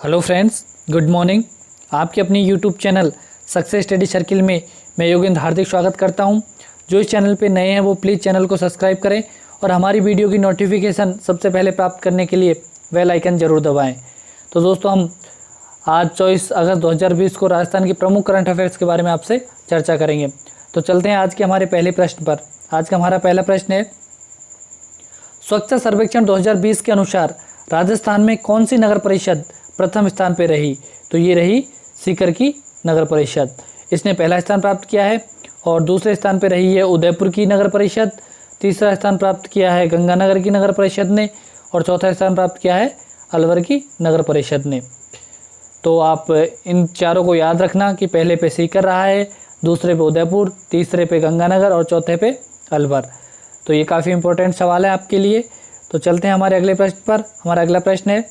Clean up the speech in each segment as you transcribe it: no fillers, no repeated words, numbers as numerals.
Hello friends, good morning. आपके अपनी YouTube channel success study circle में मैं योगेंद्र हार्दिक स्वागत करता हूं। जो इस चैनल पे नए हैं वो प्लीज़ चैनल को सब्सक्राइब करें और हमारी वीडियो की नोटिफिकेशन सबसे पहले प्राप्त करने के लिए बेल आइकन ज़रूर दबाएं। तो दोस्तों, हम आज 24 अगस्त 2020 को राजस्थान की प्रमुख करंट अफेयर्स के बारे में आपसे चर्चा करेंगे। तो चलते हैं आज के हमारे पहले प्रश्न पर। आज का हमारा पहला प्रश्न है, स्वच्छता सर्वेक्षण 2020 के अनुसार राजस्थान में कौन सी नगर परिषद प्रथम स्थान पर रही? तो ये रही सीकर की नगर परिषद। इसने पहला स्थान प्राप्त किया है। और दूसरे स्थान पर रही है उदयपुर की नगर परिषद। तीसरा स्थान प्राप्त किया है गंगानगर की नगर परिषद ने। और चौथा स्थान प्राप्त किया है अलवर की नगर परिषद ने। तो आप इन चारों को याद रखना कि पहले पे सीकर रहा है, दूसरे पे उदयपुर, तीसरे पे गंगानगर और चौथे पे अलवर। तो ये काफ़ी इंपॉर्टेंट सवाल है आपके लिए। तो चलते हैं हमारे अगले प्रश्न पर। हमारा अगला प्रश्न है,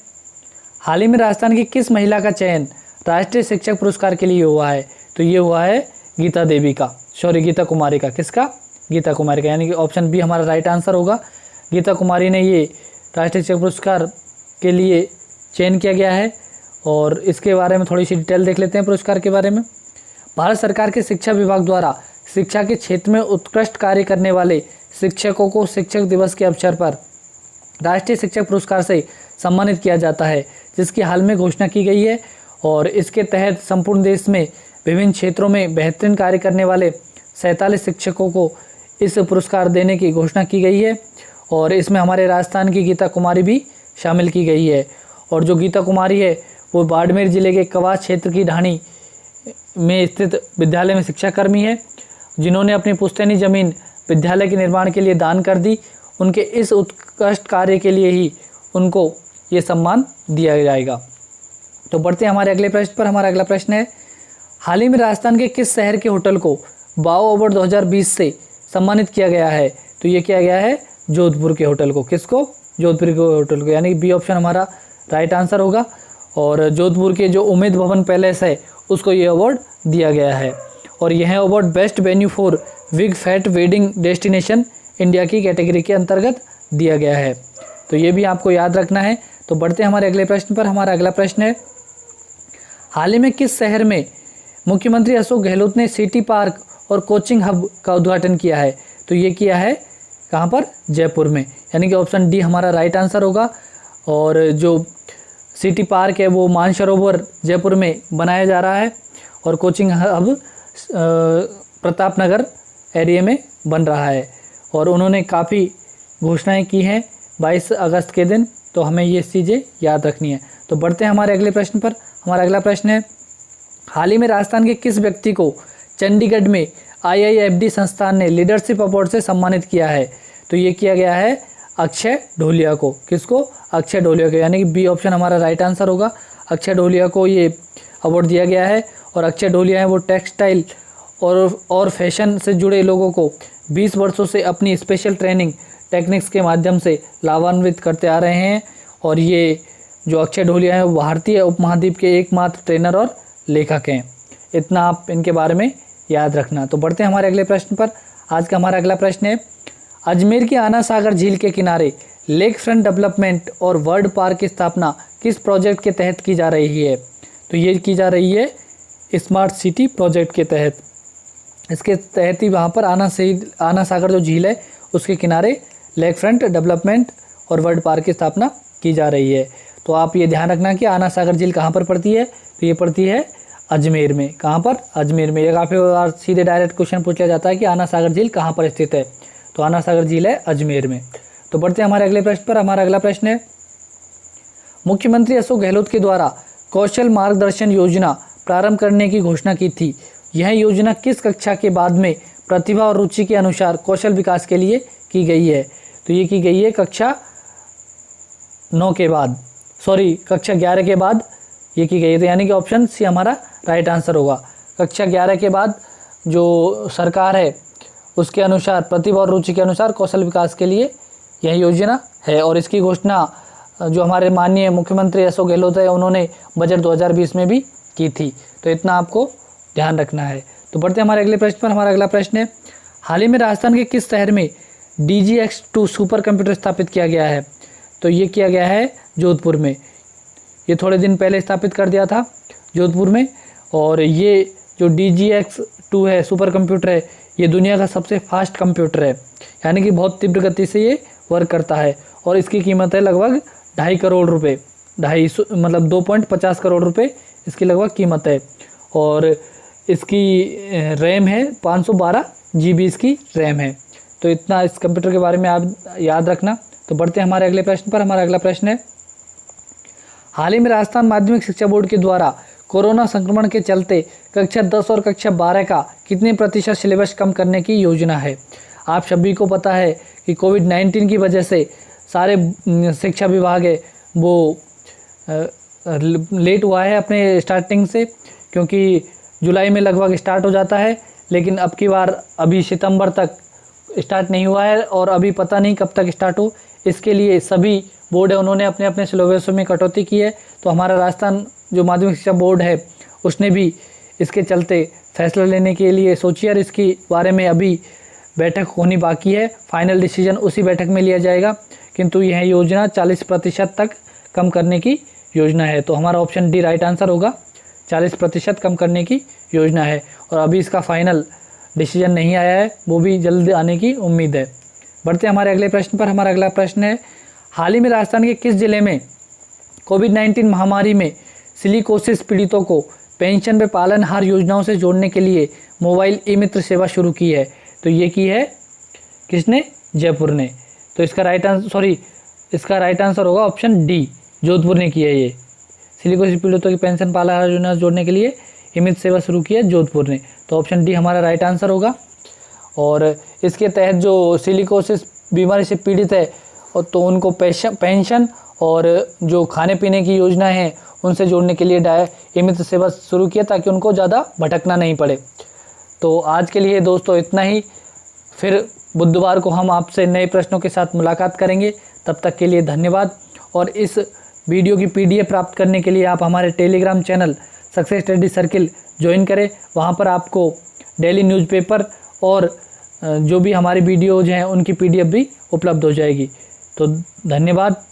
हाल ही में राजस्थान की किस महिला का चयन राष्ट्रीय शिक्षक पुरस्कार के लिए हुआ है? तो ये हुआ है गीता कुमारी का। किसका? गीता कुमारी का, यानी कि ऑप्शन बी हमारा राइट आंसर होगा। गीता कुमारी ने ये राष्ट्रीय शिक्षक पुरस्कार के लिए चयन किया गया है। और इसके बारे में थोड़ी सी डिटेल देख लेते हैं पुरस्कार के बारे में। भारत सरकार के शिक्षा विभाग द्वारा शिक्षा के क्षेत्र में उत्कृष्ट कार्य करने वाले शिक्षकों को शिक्षक दिवस के अवसर पर राष्ट्रीय शिक्षक पुरस्कार से सम्मानित किया जाता है, जिसकी हाल में घोषणा की गई है। और इसके तहत संपूर्ण देश में विभिन्न क्षेत्रों में बेहतरीन कार्य करने वाले 47 शिक्षकों को इस पुरस्कार देने की घोषणा की गई है। और इसमें हमारे राजस्थान की गीता कुमारी भी शामिल की गई है। और जो गीता कुमारी है वो बाड़मेर जिले के कवास क्षेत्र की ढाणी में स्थित विद्यालय में शिक्षाकर्मी है, जिन्होंने अपनी पुश्तैनी जमीन विद्यालय के निर्माण के लिए दान कर दी। उनके इस उत्कृष्ट कार्य के लिए ही उनको ये सम्मान दिया जाएगा। तो बढ़ते हैं हमारे अगले प्रश्न पर। हमारा अगला प्रश्न है, हाल ही में राजस्थान के किस शहर के होटल को बाओ अवार्ड 2020 से सम्मानित किया गया है? तो ये किया गया है जोधपुर के होटल को। किसको? जोधपुर के होटल को, यानी बी ऑप्शन हमारा राइट आंसर होगा। और जोधपुर के जो उम्मेद भवन पैलेस है उसको ये अवार्ड दिया गया है। और यह award best venue for big fat wedding destination India की कैटेगरी के अंतर्गत दिया गया है। तो ये भी आपको याद रखना है। तो बढ़ते हैं हमारे अगले प्रश्न पर। हमारा अगला प्रश्न है, हाल ही में किस शहर में मुख्यमंत्री अशोक गहलोत ने सिटी पार्क और कोचिंग हब का उद्घाटन किया है? तो ये किया है कहाँ पर? जयपुर में, यानी कि ऑप्शन डी हमारा राइट आंसर होगा। और जो सिटी पार्क है वो मानसरोवर जयपुर में बनाया जा रहा है। और कोचिंग हब प्रतापनगर एरिया में बन रहा है। और उन्होंने काफ़ी घोषणाएं की हैं 22 अगस्त के दिन। तो हमें ये चीज़ें याद रखनी है। तो बढ़ते हैं हमारे अगले प्रश्न पर। हमारा अगला प्रश्न है, हाल ही में राजस्थान के किस व्यक्ति को चंडीगढ़ में IIFD संस्थान ने लीडरशिप अवार्ड से सम्मानित किया है? तो ये किया गया है अक्षय ढोलिया को। किसको? अक्षय ढोलिया को, यानी कि बी ऑप्शन हमारा राइट आंसर होगा। अक्षय ढोलिया को ये अवार्ड दिया गया है। और अक्षय ढोलिया है वो टेक्सटाइल और फैशन से जुड़े लोगों को 20 वर्षों से अपनी स्पेशल ट्रेनिंग टेक्निक्स के माध्यम से लाभान्वित करते आ रहे हैं। और ये जो अक्षय ढोलिया है वो भारतीय उपमहाद्वीप के एकमात्र ट्रेनर और लेखक हैं। इतना आप इनके बारे में याद रखना। तो बढ़ते हैं हमारे अगले प्रश्न पर। आज का हमारा अगला प्रश्न है, अजमेर की आना सागर झील के किनारे लेक फ्रंट डेवलपमेंट और वर्ल्ड पार्क की स्थापना किस प्रोजेक्ट के तहत की जा रही है? तो ये की जा रही है स्मार्ट सिटी प्रोजेक्ट के तहत। इसके तहत ही वहाँ पर आना सागर जो झील है उसके किनारे लेक फ्रंट डेवलपमेंट और वर्ल्ड पार्क की स्थापना की जा रही है। तो आप ये ध्यान रखना कि आना सागर झील कहाँ पर पड़ती है? तो ये पड़ती है अजमेर में। कहाँ पर? अजमेर में। ये काफ़ी बार सीधे डायरेक्ट क्वेश्चन पूछा जाता है कि आना सागर झील कहाँ पर स्थित है? तो आना सागर झील है अजमेर में। तो बढ़ते हैं हमारे अगले प्रश्न पर। हमारा अगला प्रश्न है, मुख्यमंत्री अशोक गहलोत के द्वारा कौशल मार्गदर्शन योजना प्रारंभ करने की घोषणा की थी। यह योजना किस कक्षा के बाद में प्रतिभा और रुचि के अनुसार कौशल विकास के लिए की गई है? तो ये की गई है कक्षा 9 के बाद, कक्षा 11 के बाद ये की गई है। तो यानी कि ऑप्शन सी हमारा राइट आंसर होगा। कक्षा 11 के बाद जो सरकार है उसके अनुसार प्रतिभा और रुचि के अनुसार कौशल विकास के लिए यह योजना है। और इसकी घोषणा जो हमारे माननीय मुख्यमंत्री अशोक गहलोत है उन्होंने बजट 2020 में भी की थी। तो इतना आपको ध्यान रखना है। तो बढ़ते हैं हमारे अगले प्रश्न पर। हमारा अगला प्रश्न है, हाल ही में राजस्थान के किस शहर में DGX-2 सुपर कंप्यूटर स्थापित किया गया है? तो ये किया गया है जोधपुर में। ये थोड़े दिन पहले स्थापित कर दिया था जोधपुर में। और ये जो DGX-2 है सुपर कंप्यूटर है, ये दुनिया का सबसे फास्ट कंप्यूटर है, यानी कि बहुत तीव्र गति से ये वर्क करता है। और इसकी कीमत है लगभग 2.5 करोड़ रुपये, 250 मतलब 2.50 करोड़ रुपये इसकी लगभग कीमत है। और इसकी रैम है 512 GB इसकी रैम है। तो इतना इस कंप्यूटर के बारे में आप याद रखना। तो बढ़ते हैं हमारे अगले प्रश्न पर। हमारा अगला प्रश्न है, हाल ही में राजस्थान माध्यमिक शिक्षा बोर्ड के द्वारा कोरोना संक्रमण के चलते कक्षा 10 और कक्षा 12 का कितने प्रतिशत सिलेबस कम करने की योजना है। आप सभी को पता है कि कोविड-19 की वजह से सारे शिक्षा विभाग है वो लेट हुआ है अपने स्टार्टिंग से, क्योंकि जुलाई में लगभग स्टार्ट हो जाता है, लेकिन अब की बार अभी सितंबर तक स्टार्ट नहीं हुआ है और अभी पता नहीं कब तक स्टार्ट हो। इसके लिए सभी बोर्ड है उन्होंने अपने अपने सिलेबसों में कटौती की है। तो हमारा राजस्थान जो माध्यमिक शिक्षा बोर्ड है उसने भी इसके चलते फैसला लेने के लिए सोची और इसके बारे में अभी बैठक होनी बाकी है। फाइनल डिसीजन उसी बैठक में लिया जाएगा, किंतु यह योजना 40% तक कम करने की योजना है। तो हमारा ऑप्शन डी राइट आंसर होगा, 40% कम करने की योजना है। और अभी इसका फाइनल डिसीजन नहीं आया है, वो भी जल्द आने की उम्मीद है। बढ़ते हैं हमारे अगले प्रश्न पर। हमारा अगला प्रश्न है, हाल ही में राजस्थान के किस जिले में कोविड-19 महामारी में सिलिकोसिस पीड़ितों को पेंशन व पालनहार योजनाओं से जोड़ने के लिए मोबाइल ई-मित्र सेवा शुरू की है। तो ये की है किसने, जयपुर ने। तो इसका राइट आंसर होगा ऑप्शन डी, जोधपुर ने की है। ये सिलिकोसिस पीड़ितों की पेंशन पालनहार योजना जोड़ने के लिए ई-मित्र सेवा शुरू की है जोधपुर ने। तो ऑप्शन डी हमारा राइट आंसर होगा। और इसके तहत जो सिलिकोसिस बीमारी से पीड़ित है और तो उनको पेंशन और जो खाने पीने की योजना है उनसे जोड़ने के लिए ई-मित्र सेवा शुरू किया, ताकि उनको ज़्यादा भटकना नहीं पड़े। तो आज के लिए दोस्तों इतना ही। फिर बुधवार को हम आपसे नए प्रश्नों के साथ मुलाकात करेंगे। तब तक के लिए धन्यवाद। और इस वीडियो की PDF प्राप्त करने के लिए आप हमारे Telegram channel success study circle join करें। वहाँ पर आपको डेली न्यूज़पेपर और जो भी हमारी वीडियोज़ हैं उनकी PDF भी उपलब्ध हो जाएगी। तो धन्यवाद।